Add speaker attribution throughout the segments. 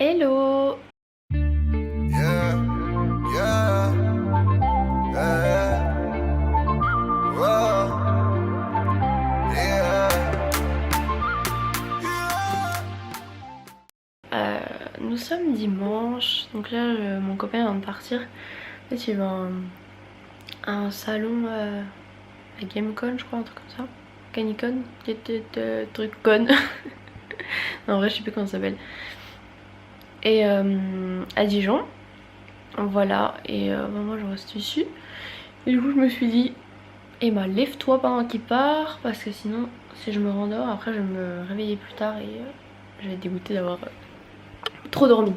Speaker 1: Hello.
Speaker 2: Yeah, yeah, yeah, whoa, yeah,
Speaker 1: Nous sommes dimanche, donc là mon copain vient de partir. En fait il va à un salon à GameCon je crois, un truc comme ça. Canicon, truc con. En vrai je sais plus comment ça s'appelle. Et à Dijon. Voilà, et moi je reste ici. Et du coup je me suis dit, Emma lève-toi pendant qu'il part, parce que sinon si je me rendors après je vais me réveiller plus tard et je vais être dégoûtée d'avoir trop dormi.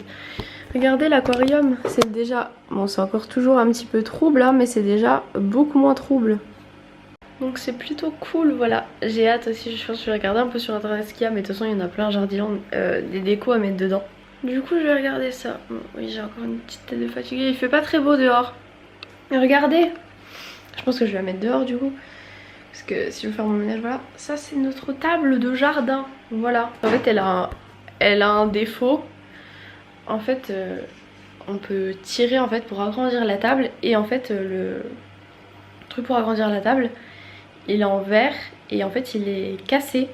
Speaker 1: Regardez l'aquarium, c'est déjà... Bon c'est encore toujours un petit peu trouble hein, mais c'est déjà beaucoup moins trouble. Donc c'est plutôt cool, voilà. J'ai hâte aussi, je pense que je vais regarder un peu sur internet ce qu'il y a, mais de toute façon il y en a plein, Jardiland, des décos à mettre dedans. Du coup je vais regarder ça. Bon, oui j'ai encore une petite tête de fatiguée, il fait pas très beau dehors. Mais regardez, je pense que je vais la mettre dehors du coup. Parce que si je veux faire mon ménage, voilà. Ça c'est notre table de jardin, voilà. En fait elle a un défaut. En fait on peut tirer en fait pour agrandir la table. Et en fait le truc pour agrandir la table il est en verre et en fait il est cassé.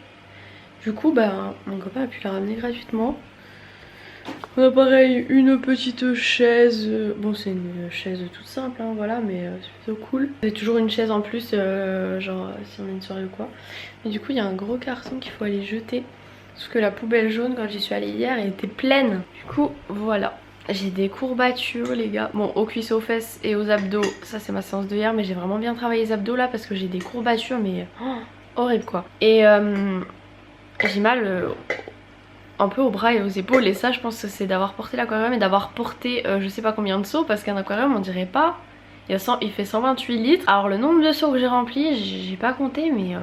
Speaker 1: Du coup bah mon copain a pu la ramener gratuitement. On a pareil une petite chaise. Bon c'est une chaise toute simple hein, voilà, mais c'est plutôt cool. C'est toujours une chaise en plus genre si on a une soirée ou quoi. Mais du coup il y a un gros carton qu'il faut aller jeter. Parce que la poubelle jaune quand j'y suis allée hier elle était pleine. Du coup voilà. J'ai des courbatures les gars. Bon aux cuisses, aux fesses et aux abdos, ça c'est ma séance de hier. Mais j'ai vraiment bien travaillé les abdos là parce que j'ai des courbatures mais horrible quoi. Et j'ai mal un peu aux bras et aux épaules. Et ça je pense que c'est d'avoir porté l'aquarium et d'avoir porté je sais pas combien de seaux. Parce qu'un aquarium on dirait pas. Il fait 128 litres. Alors le nombre de seaux que j'ai rempli j'ai pas compté mais...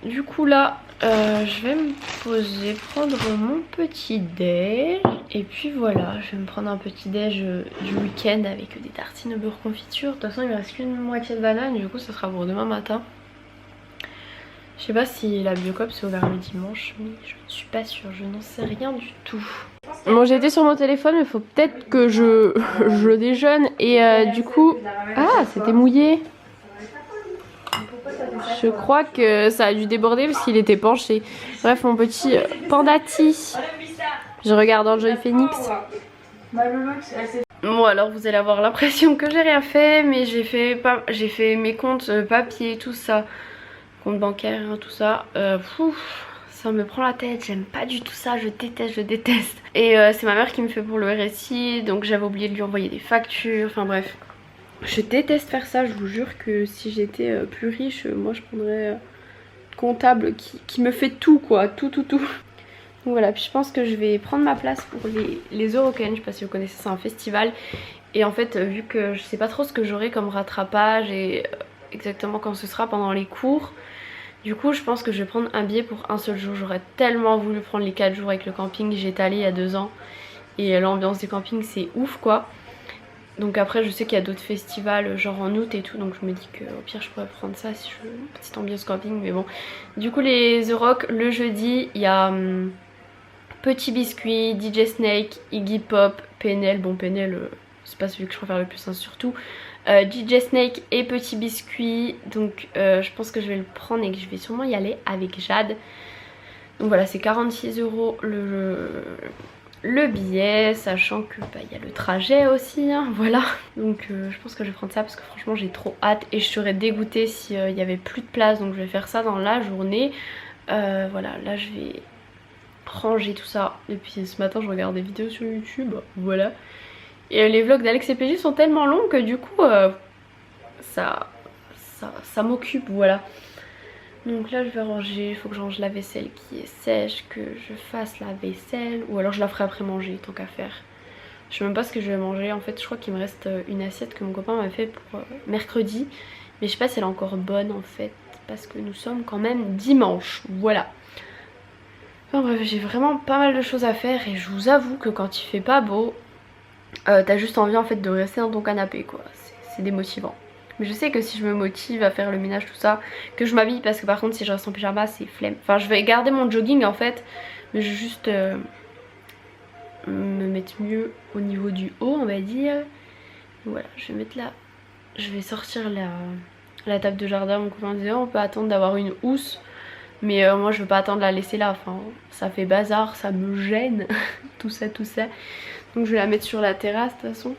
Speaker 1: Du coup là je vais me poser, prendre mon petit déj. Et puis voilà, je vais me prendre un petit déj du week-end avec des tartines au beurre confiture. De toute façon il me reste qu'une moitié de banane, du coup ça sera pour demain matin. Je sais pas si la Biocop c'est ouvert le dimanche, mais je ne suis pas sûre, je n'en sais rien du tout. Bon j'ai été sur mon téléphone mais faut peut-être que je déjeune. Et du coup... Ah c'était mouillé. Je crois que ça a dû déborder parce qu'il était penché. Bref, mon petit Pandati. Je regarde Enjoy Phoenix. Bon alors vous allez avoir l'impression que j'ai rien fait, mais j'ai fait mes comptes papier, tout ça. Compte bancaire, tout ça. Ça me prend la tête, j'aime pas du tout ça, je déteste. Et c'est ma mère qui me fait pour le RSI, donc j'avais oublié de lui envoyer des factures, enfin bref. Je déteste faire ça, je vous jure que si j'étais plus riche, moi je prendrais comptable qui me fait tout quoi, tout. Donc voilà, puis je pense que je vais prendre ma place pour les Eurocaines, je sais pas si vous connaissez, c'est un festival. Et en fait vu que je sais pas trop ce que j'aurai comme rattrapage et exactement quand ce sera pendant les cours, du coup je pense que je vais prendre un billet pour un seul jour. J'aurais tellement voulu prendre les 4 jours avec le camping, j'étais allée il y a 2 ans. Et l'ambiance du camping c'est ouf quoi. Donc après je sais qu'il y a d'autres festivals genre en août et tout, donc je me dis que au pire je pourrais prendre ça si je veux une petite ambiance camping, mais bon. Du coup les The Rock le jeudi il y a Petit Biscuit, DJ Snake, Iggy Pop, PNL. Bon PNL c'est pas celui que je préfère le plus hein, surtout. DJ Snake et Petit Biscuit, donc je pense que je vais le prendre et que je vais sûrement y aller avec Jade. Donc voilà c'est 46 € le billet, sachant que bah, y a le trajet aussi hein, voilà. Donc je pense que je vais prendre ça parce que franchement j'ai trop hâte. Et je serais dégoûtée s'il y avait plus de place, donc je vais faire ça dans la journée. Voilà, là je vais ranger tout ça. Et puis ce matin je regarde des vidéos sur YouTube, voilà. Et les vlogs d'Alex et PJ sont tellement longs que du coup ça m'occupe, voilà. Donc là je vais ranger, il faut que je range la vaisselle qui est sèche, que je fasse la vaisselle, ou alors je la ferai après manger tant qu'à faire. Je sais même pas ce que je vais manger, en fait je crois qu'il me reste une assiette que mon copain m'a fait pour mercredi. Mais je sais pas si elle est encore bonne en fait, parce que nous sommes quand même dimanche, voilà. Enfin bref, j'ai vraiment pas mal de choses à faire et je vous avoue que quand il fait pas beau, t'as juste envie en fait de rester dans ton canapé quoi, c'est démotivant. Mais je sais que si je me motive à faire le ménage tout ça, que je m'habille, parce que par contre si je reste en pyjama c'est flemme. Enfin je vais garder mon jogging en fait, mais je vais juste me mettre mieux au niveau du haut, on va dire. Voilà, je vais mettre là, je vais sortir la table de jardin. Mon copain disait on peut attendre d'avoir une housse, mais moi je veux pas attendre de la laisser là, enfin ça fait bazar, ça me gêne, tout ça. Donc je vais la mettre sur la terrasse de toute façon,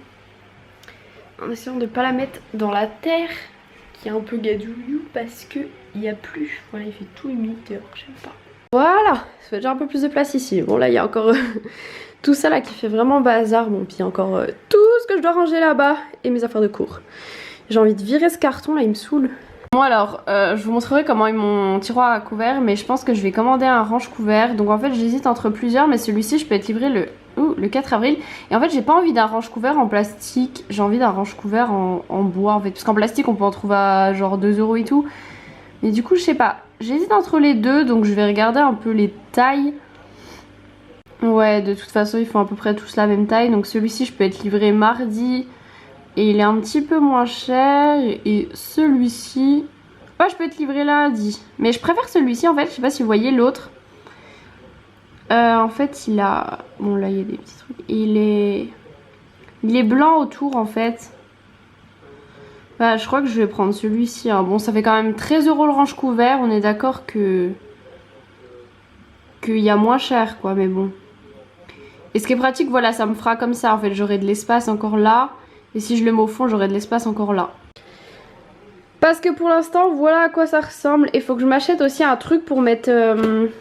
Speaker 1: en essayant de pas la mettre dans la terre qui est un peu gadoulou parce que il y a plus, voilà il fait tout humide dehors, j'aime pas. Voilà, ça fait déjà un peu plus de place ici. Bon là il y a encore tout ça là qui fait vraiment bazar. Bon puis il y a encore tout ce que je dois ranger là-bas et mes affaires de cours. J'ai envie de virer ce carton là, il me saoule. Bon alors, je vous montrerai comment est mon tiroir à couverts, mais je pense que je vais commander un range-couvert. Donc en fait j'hésite entre plusieurs, mais celui-ci je peux être livré le 4 avril. Et en fait j'ai pas envie d'un range-couvert en plastique, j'ai envie d'un range-couvert en bois en fait. Parce qu'en plastique on peut en trouver à genre 2 € et tout. Mais du coup je sais pas, j'hésite entre les deux, donc je vais regarder un peu les tailles. Ouais, de toute façon ils font à peu près tous la même taille. Donc celui-ci je peux être livré mardi. Et il est un petit peu moins cher. Et celui-ci, ouais, je peux être livré lundi. Mais je préfère celui-ci en fait. Je sais pas si vous voyez l'autre. En fait il a... Bon là il y a des petits trucs. Il est blanc autour en fait. Bah, je crois que je vais prendre celui-ci. Hein. Bon ça fait quand même 13 € le range couvert. On est d'accord qu'il y a moins cher quoi. Mais bon. Et ce qui est pratique, voilà, ça me fera comme ça en fait. J'aurai de l'espace encore là. Et si je le mets au fond, j'aurai de l'espace encore là. Parce que pour l'instant, voilà à quoi ça ressemble. Et il faut que je m'achète aussi un truc pour mettre,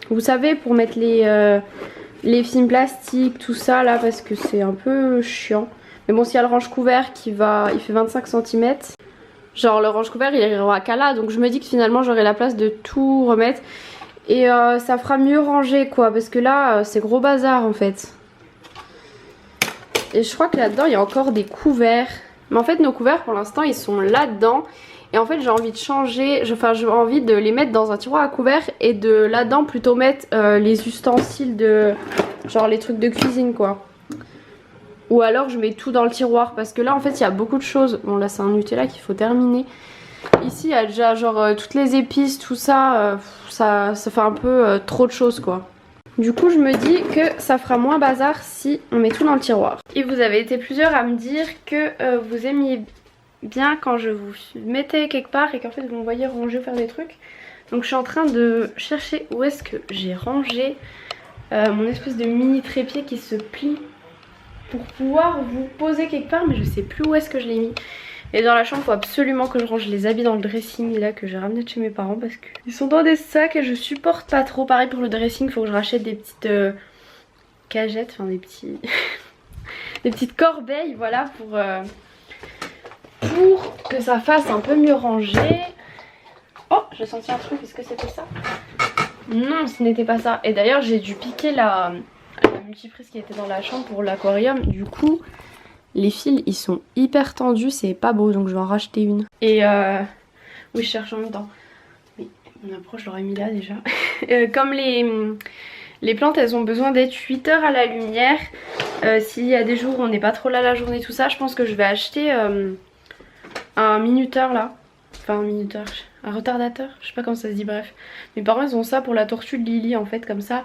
Speaker 1: vous savez, pour mettre les films plastiques, tout ça là, parce que c'est un peu chiant. Mais bon, s'il y a le range couvert il fait 25 cm. Genre le range couvert il ira qu'à là. Donc je me dis que finalement j'aurai la place de tout remettre. Et ça fera mieux ranger quoi. Parce que là, c'est gros bazar en fait. Et je crois que là-dedans il y a encore des couverts. Mais en fait nos couverts pour l'instant ils sont là-dedans. Et en fait j'ai envie de changer, j'ai envie de les mettre dans un tiroir à couverts. Et de là-dedans plutôt mettre les ustensiles de... genre les trucs de cuisine quoi. Ou alors je mets tout dans le tiroir. Parce que là en fait il y a beaucoup de choses. Bon là c'est un Nutella qu'il faut terminer. Ici il y a déjà genre toutes les épices, tout ça. Ça fait un peu trop de choses quoi. Du coup je me dis que ça fera moins bazar si on met tout dans le tiroir. Et vous avez été plusieurs à me dire que vous aimiez bien quand je vous mettais quelque part et qu'en fait vous me voyez ranger ou faire des trucs. Donc je suis en train de chercher où est-ce que j'ai rangé mon espèce de mini trépied qui se plie pour pouvoir vous poser quelque part, mais je sais plus où est-ce que je l'ai mis. Et dans la chambre, il faut absolument que je range les habits dans le dressing là que j'ai ramené de chez mes parents parce qu'ils sont dans des sacs et je supporte pas trop. Pareil pour le dressing, il faut que je rachète des petites cagettes, enfin des petits des petites corbeilles, voilà, pour que ça fasse un peu mieux rangé. Oh, j'ai senti un truc, est-ce que c'était ça? Non, ce n'était pas ça. Et d'ailleurs, j'ai dû piquer la multiprise qui était dans la chambre pour l'aquarium. Du coup, les fils ils sont hyper tendus, c'est pas beau, donc je vais en racheter une. Et oui, je cherche en même temps. Oui, mon approche, je l'aurais mis là déjà. Comme les plantes elles ont besoin d'être 8 heures à la lumière, s'il y a des jours où on n'est pas trop là la journée, tout ça, je pense que je vais acheter un minuteur là. Enfin un minuteur, un retardateur, je sais pas comment ça se dit, bref. Mes parents ils ont ça pour la tortue de Lily en fait, comme ça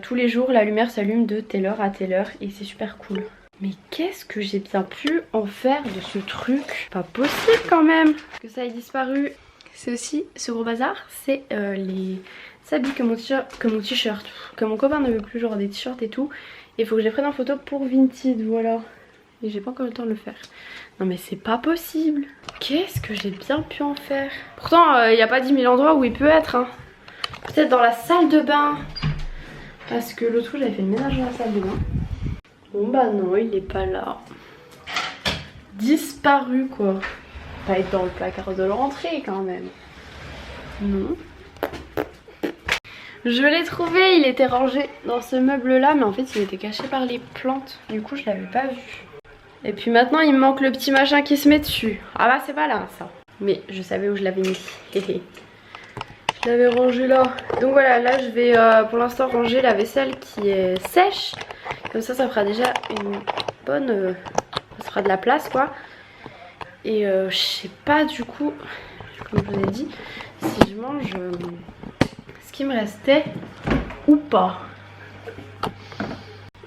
Speaker 1: tous les jours la lumière s'allume de telle heure à telle heure et c'est super cool. Mais qu'est-ce que j'ai bien pu en faire de ce truc? Pas possible quand même que ça ait disparu. C'est aussi ce gros bazar, c'est les habits que mon t-shirt, que mon copain ne veut plus, genre des t-shirts et tout. Et il faut que je les prenne en photo pour Vinted, voilà. Et j'ai pas encore le temps de le faire. Non mais c'est pas possible. Qu'est-ce que j'ai bien pu en faire? Pourtant il n'y a pas 10 000 endroits où il peut être hein. Peut-être dans la salle de bain. Parce que l'autre fois j'avais fait le ménage dans la salle de bain. Bon bah non, il est pas là. Disparu quoi. Pas être dans le placard de l'entrée quand même. Non. Je l'ai trouvé, il était rangé dans ce meuble là, mais en fait il était caché par les plantes. Du coup je l'avais pas vu. Et puis maintenant il me manque le petit machin qui se met dessus. Ah bah c'est pas là ça. Mais je savais où je l'avais mis. Je l'avais rangé là. Donc voilà, là je vais pour l'instant ranger la vaisselle qui est sèche. Comme ça fera déjà une bonne... ça fera de la place quoi. Et je sais pas du coup, comme je vous ai dit, si je mange ce qui me restait ou pas.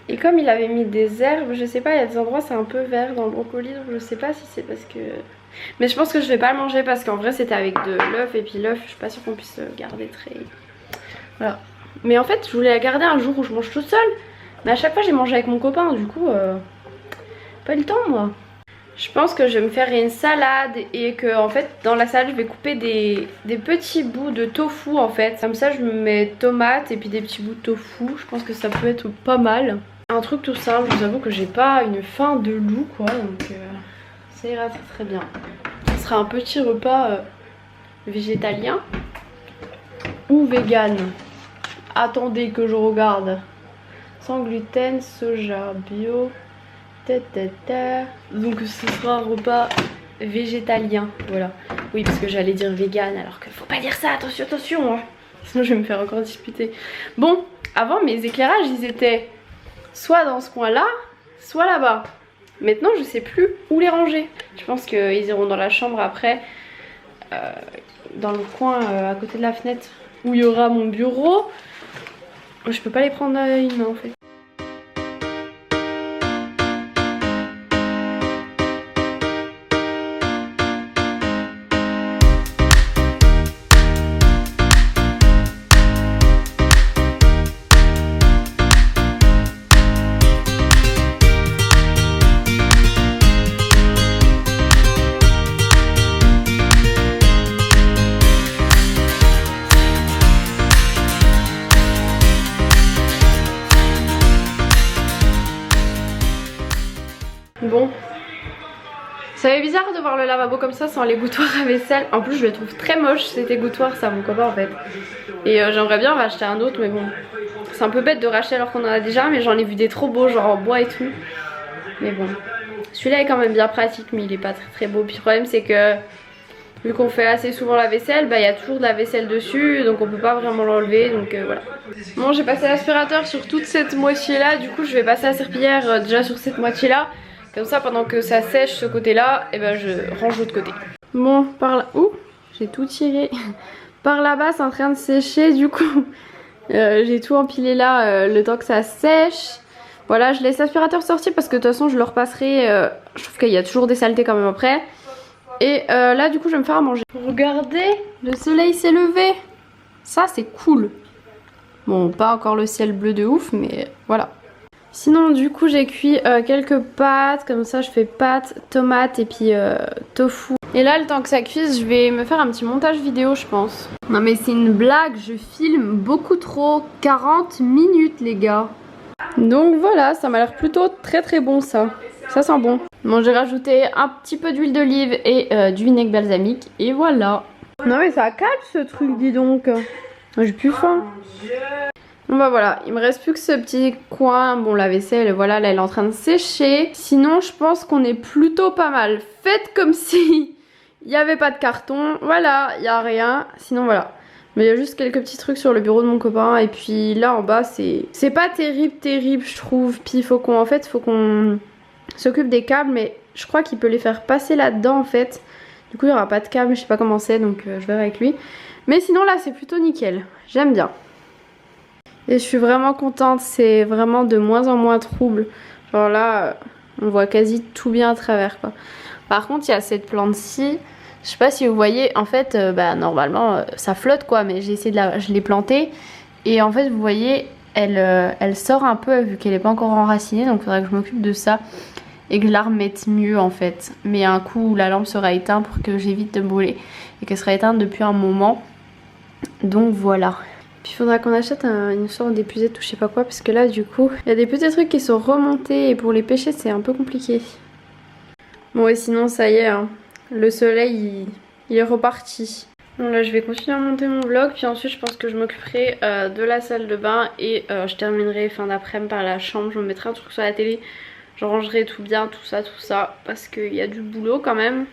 Speaker 1: Et comme il avait mis des herbes, je sais pas, il y a des endroits c'est un peu vert dans le brocoli, donc je sais pas si c'est parce que... Mais je pense que je vais pas le manger parce qu'en vrai c'était avec de l'œuf et puis l'œuf je suis pas sûre qu'on puisse le garder très... Voilà. Mais en fait je voulais la garder un jour où je mange toute seule. Mais à chaque fois j'ai mangé avec mon copain, du coup pas eu le temps moi. Je pense que je vais me faire une salade et que en fait dans la salade je vais couper des petits bouts de tofu en fait. Comme ça je me mets tomates et puis des petits bouts de tofu. Je pense que ça peut être pas mal. Un truc tout simple, je vous avoue que j'ai pas une faim de loup quoi, donc ça ira très bien. Ce sera un petit repas végétalien ou vegan. Attendez que je regarde. Sans gluten, soja, bio. Donc ce sera un repas végétalien, voilà. Oui parce que j'allais dire vegan alors qu'il faut pas dire ça, attention, attention hein. Sinon je vais me faire encore disputer. Bon, avant mes éclairages ils étaient soit dans ce coin là, soit là-bas. Maintenant je sais plus où les ranger. Je pense qu'ils iront dans la chambre après, dans le coin à côté de la fenêtre où il y aura mon bureau. Je peux pas les prendre à une main en fait. Bon, ça fait bizarre de voir le lavabo comme ça sans l'égouttoir à vaisselle. En plus je le trouve très moche cet égouttoir, c'est à mon copain en fait. Et j'aimerais bien en racheter un autre mais bon, c'est un peu bête de racheter alors qu'on en a déjà. Mais j'en ai vu des trop beaux genre en bois et tout. Mais bon, celui-là est quand même bien pratique mais il est pas très beau. Puis le problème c'est que vu qu'on fait assez souvent la vaisselle, bah il y a toujours de la vaisselle dessus. Donc on peut pas vraiment l'enlever, donc voilà. Bon, j'ai passé l'aspirateur sur toute cette moitié là. Du coup je vais passer la serpillière déjà sur cette moitié là. Comme ça pendant que ça sèche ce côté là, et ben je range l'autre côté. Bon, par là... Ouh, j'ai tout tiré. Par là-bas c'est en train de sécher du coup. J'ai tout empilé là le temps que ça sèche. Voilà, je laisse l'aspirateur sortir parce que de toute façon je le repasserai. Je trouve qu'il y a toujours des saletés quand même après. Et là du coup je vais me faire à manger. Regardez, le soleil s'est levé. Ça c'est cool. Bon, pas encore le ciel bleu de ouf mais voilà. Sinon du coup j'ai cuit quelques pâtes, comme ça je fais pâtes, tomates et puis tofu. Et là le temps que ça cuise je vais me faire un petit montage vidéo je pense. Non mais c'est une blague, je filme beaucoup trop, 40 minutes les gars. Donc voilà, ça m'a l'air plutôt très bon ça. Ça sent bon. Bon j'ai rajouté un petit peu d'huile d'olive et du vinaigre balsamique et voilà. Non mais ça cache ce truc dis donc. J'ai plus faim. Bon bah voilà, il me reste plus que ce petit coin. Bon la vaisselle voilà, là elle est en train de sécher. Sinon je pense qu'on est plutôt pas mal. Faites comme si il n'y avait pas de carton. Voilà, il n'y a rien. Sinon voilà. Mais il y a juste quelques petits trucs sur le bureau de mon copain. Et puis là en bas c'est pas terrible je trouve. Puis faut qu'on s'occupe des câbles. Mais je crois qu'il peut les faire passer là-dedans en fait. Du coup il n'y aura pas de câble, je sais pas comment c'est. Donc je verrai avec lui. Mais sinon là c'est plutôt nickel. J'aime bien. Et je suis vraiment contente, c'est vraiment de moins en moins trouble. Genre là, on voit quasi tout bien à travers quoi. Par contre, il y a cette plante-ci. Je sais pas si vous voyez, en fait, normalement, ça flotte quoi. Mais j'ai essayé je l'ai plantée. Et en fait, vous voyez, elle sort un peu vu qu'elle n'est pas encore enracinée. Donc il faudrait que je m'occupe de ça. Et que je la remette mieux en fait. Mais un coup, la lampe sera éteinte pour que j'évite de brûler. Et qu'elle sera éteinte depuis un moment. Donc voilà. Puis il faudra qu'on achète une sorte d'épuisette ou je sais pas quoi parce que là du coup il y a des petits trucs qui sont remontés et pour les pêcher c'est un peu compliqué. Bon et sinon ça y est hein, le soleil il est reparti. Bon là je vais continuer à monter mon vlog puis ensuite je pense que je m'occuperai de la salle de bain et je terminerai fin d'après-midi par la chambre. Je me mettrai un truc sur la télé, je rangerai tout bien, tout ça parce qu'il y a du boulot quand même.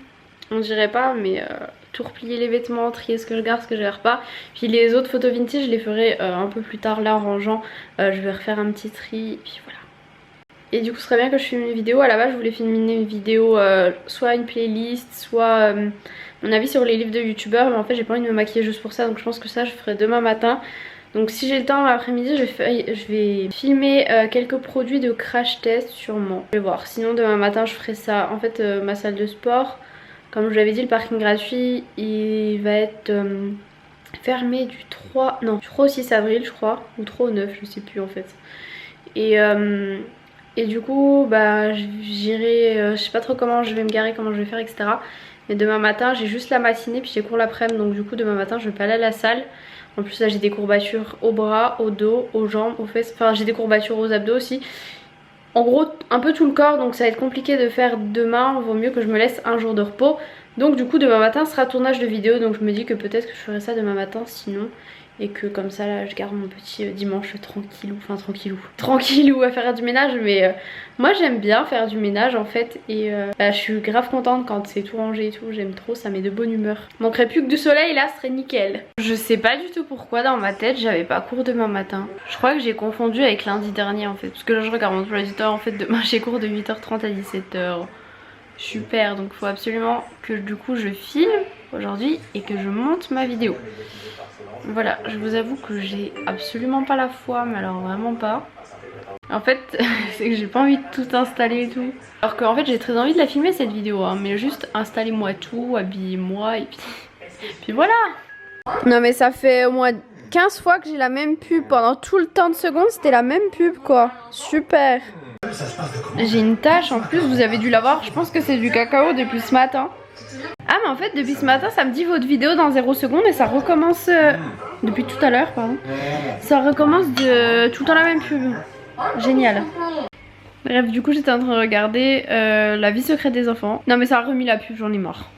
Speaker 1: On dirait pas mais... tout replier les vêtements, trier ce que je garde, ce que je garde pas. Puis les autres photos vintage je les ferai un peu plus tard là en rangeant. Je vais refaire un petit tri et puis voilà. Et du coup ce serait bien que je filme une vidéo. À la base je voulais filmer une vidéo, soit une playlist, soit mon avis sur les livres de youtubeurs. Mais en fait j'ai pas envie de me maquiller juste pour ça. Donc je pense que ça je ferai demain matin. Donc si j'ai le temps l'après-midi, je vais filmer quelques produits de crash test sûrement. Je vais voir. Sinon demain matin je ferai ça. En fait ma salle de sport, comme je vous l'avais dit, le parking gratuit il va être fermé du 3... Non, du 3 au 6 avril je crois. Ou 3 au 9, je sais plus en fait. Et du coup bah j'irai, je sais pas trop comment je vais me garer, comment je vais faire, etc. Mais demain matin j'ai juste la matinée puis j'ai cours l'après-midi. Donc du coup demain matin je vais pas aller à la salle. En plus là j'ai des courbatures au bras, au dos, aux jambes, aux fesses. Enfin j'ai des courbatures aux abdos aussi. En gros un peu tout le corps, donc ça va être compliqué de faire demain. Vaut mieux que je me laisse un jour de repos. Donc du coup demain matin sera tournage de vidéo. Donc je me dis que peut-être que je ferai ça demain matin sinon. Et que comme ça là je garde mon petit dimanche tranquillou. Enfin tranquillou à faire du ménage. Mais moi j'aime bien faire du ménage en fait. Et bah, je suis grave contente quand c'est tout rangé et tout. J'aime trop, ça met de bonne humeur. Manquerait plus que du soleil là, ce serait nickel. Je sais pas du tout pourquoi dans ma tête j'avais pas cours demain matin. Je crois que j'ai confondu avec lundi dernier en fait. Parce que là je regarde mon emploi du temps, en fait demain j'ai cours de 8h30 à 17h. Super, donc faut absolument que du coup je filme aujourd'hui et que je monte ma vidéo. Voilà, je vous avoue que j'ai absolument pas la foi, mais alors vraiment pas. En fait, c'est que j'ai pas envie de tout installer et tout. Alors qu'en fait j'ai très envie de la filmer cette vidéo, hein, mais juste installez-moi tout, habillez-moi et puis voilà. Non mais ça fait au moins 15 fois que j'ai la même pub pendant tout le temps de secondes, c'était la même pub quoi. Super. J'ai une tache en plus, vous avez dû la voir, je pense que c'est du cacao depuis ce matin. Ah mais en fait depuis ce matin ça me dit votre vidéo dans 0 secondes et ça recommence depuis tout à l'heure pardon. Ça recommence de tout le temps la même pub. Génial. Bref du coup j'étais en train de regarder la vie secrète des enfants. Non mais ça a remis la pub, j'en ai marre.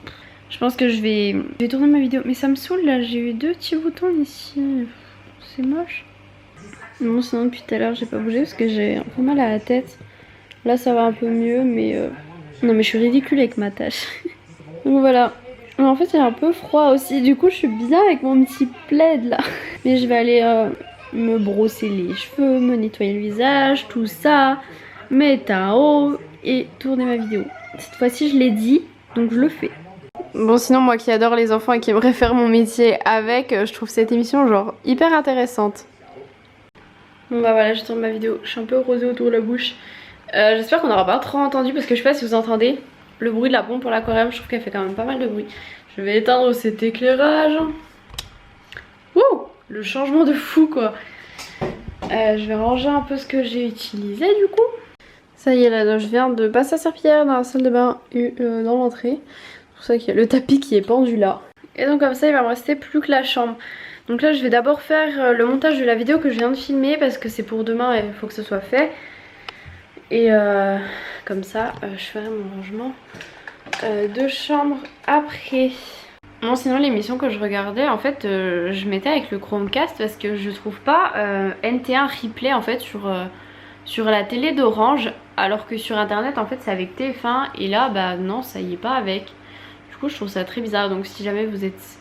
Speaker 1: Je pense que je vais tourner ma vidéo. Mais ça me saoule là, j'ai eu 2 petits boutons ici. C'est moche. Bon sinon depuis tout à l'heure j'ai pas bougé parce que j'ai un peu mal à la tête. Là ça va un peu mieux mais non mais je suis ridicule avec ma tâche. Donc voilà. Mais en fait il y a un peu froid aussi. Du coup je suis bien avec mon petit plaid là. Mais je vais aller me brosser les cheveux, me nettoyer le visage, tout ça. Mettre à eau et tourner ma vidéo. Cette fois-ci je l'ai dit, donc je le fais. Bon sinon moi qui adore les enfants et qui aimerais faire mon métier avec, je trouve cette émission genre hyper intéressante. Bon bah voilà, je tourne ma vidéo, je suis un peu rosée autour de la bouche. J'espère qu'on n'aura pas trop entendu parce que je sais pas si vous entendez le bruit de la pompe pour l'aquarium, je trouve qu'elle fait quand même pas mal de bruit. Je vais éteindre cet éclairage. Wouh, le changement de fou quoi. Je vais ranger un peu ce que j'ai utilisé du coup. Ça y est là, je viens de passer à serpillière dans la salle de bain dans l'entrée. C'est pour ça qu'il y a le tapis qui est pendu là. Et donc comme ça il va me rester plus que la chambre. Donc là je vais d'abord faire le montage de la vidéo que je viens de filmer parce que c'est pour demain et il faut que ce soit fait. Et comme ça je ferai mon rangement de chambre après. Bon sinon l'émission que je regardais en fait je mettais avec le Chromecast parce que je trouve pas NT1 replay en fait sur la télé d'Orange, alors que sur internet en fait c'est avec TF1 et là bah non ça y est pas avec. Du coup je trouve ça très bizarre, donc si jamais vous êtes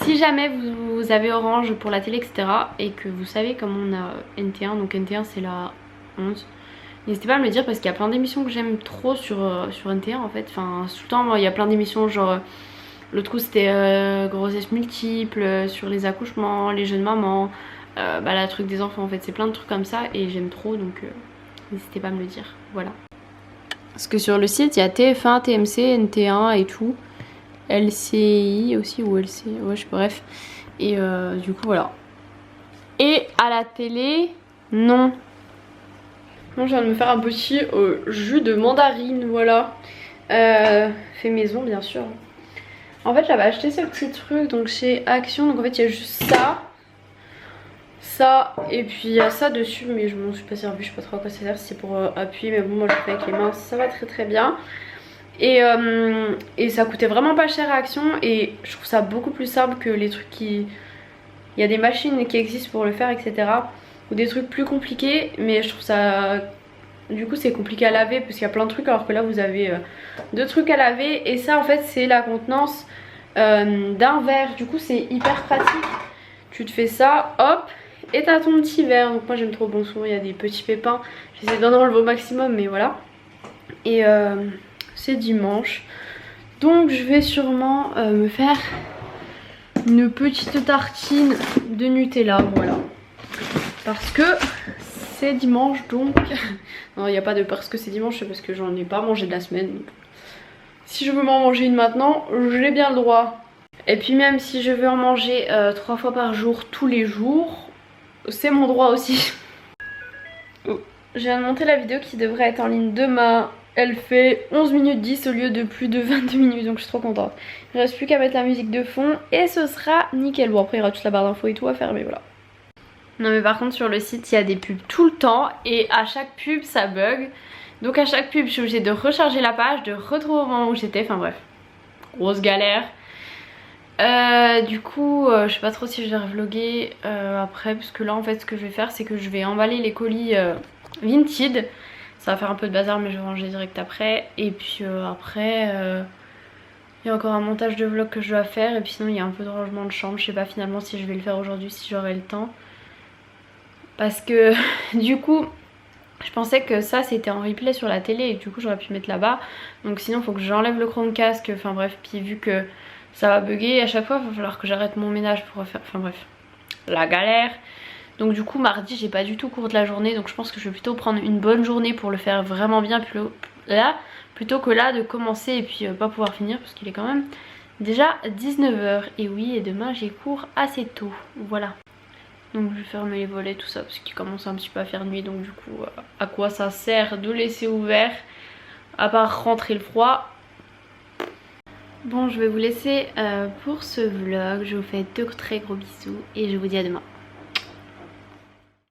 Speaker 1: si jamais vous avez Orange pour la télé etc et que vous savez comment on a NT1, donc NT1 c'est la 11, n'hésitez pas à me le dire parce qu'il y a plein d'émissions que j'aime trop sur NT1 en fait. Enfin tout le temps il y a plein d'émissions genre l'autre coup c'était grossesse multiple, sur les accouchements, les jeunes mamans, bah la truc des enfants en fait, c'est plein de trucs comme ça et j'aime trop, donc n'hésitez pas à me le dire, voilà. Parce que sur le site il y a TF1, TMC, NT1 et tout, LCI aussi ou LC, ouais je sais pas, bref. Et du coup voilà. Et à la télé, non. Moi je viens de me faire un petit jus de mandarine, voilà. Fait maison bien sûr. En fait j'avais acheté ce petit truc donc chez Action, donc en fait il y a juste ça et puis il y a ça dessus mais je m'en suis pas servi, je sais pas trop à quoi ça sert, si c'est pour appuyer, mais bon moi je le fais avec les mains, ça va très très bien. Et ça coûtait vraiment pas cher à Action et je trouve ça beaucoup plus simple que les trucs qui... Il y a des machines qui existent pour le faire etc, ou des trucs plus compliqués, mais je trouve ça... Du coup c'est compliqué à laver parce qu'il y a plein de trucs, alors que là vous avez 2 trucs à laver et ça en fait c'est la contenance d'un verre, du coup c'est hyper pratique. Tu te fais ça, hop, et t'as ton petit verre. Donc moi j'aime trop, bon souvent il y a des petits pépins, j'essaie d'en enlever au maximum mais voilà. Et c'est dimanche, donc je vais sûrement me faire une petite tartine de Nutella, voilà. Parce que c'est dimanche donc... Non, il n'y a pas de parce que c'est dimanche, c'est parce que j'en ai pas mangé de la semaine. Donc... Si je veux m'en manger une maintenant, j'ai bien le droit. Et puis même si je veux en manger 3 fois par jour, tous les jours, c'est mon droit aussi. Je viens de monter la vidéo qui devrait être en ligne demain. Elle fait 11 minutes 10 au lieu de plus de 22 minutes, donc je suis trop contente. Il ne reste plus qu'à mettre la musique de fond et ce sera nickel. Bon, après il y aura toute la barre d'infos et tout à faire, mais voilà. Non mais par contre sur le site il y a des pubs tout le temps et à chaque pub ça bug. Donc à chaque pub je suis obligée de recharger la page, de retrouver au moment où j'étais, enfin bref. Grosse galère. Du coup je sais pas trop si je vais revlogger après, parce que là en fait ce que je vais faire c'est que je vais emballer les colis Vinted. Ça va faire un peu de bazar mais je vais ranger direct après. Et puis après il y a encore un montage de vlog que je dois faire. Et puis sinon il y a un peu de rangement de chambre. Je sais pas finalement si je vais le faire aujourd'hui, si j'aurai le temps. Parce que du coup je pensais que ça c'était en replay sur la télé et du coup j'aurais pu mettre là-bas. Donc sinon il faut que j'enlève le Chromecast. Enfin bref, puis vu que ça va bugger à chaque fois, il va falloir que j'arrête mon ménage pour refaire... Enfin bref, la galère. Donc du coup mardi j'ai pas du tout cours de la journée. Donc je pense que je vais plutôt prendre une bonne journée pour le faire vraiment bien là, plutôt que là de commencer et puis pas pouvoir finir. Parce qu'il est quand même déjà 19 h. Et oui, et demain j'ai cours assez tôt. Voilà. Donc je vais fermer les volets tout ça parce qu'il commence un petit peu à faire nuit. Donc du coup à quoi ça sert de laisser ouvert à part rentrer le froid. Bon, je vais vous laisser pour ce vlog. Je vous fais de très gros bisous et je vous dis à demain.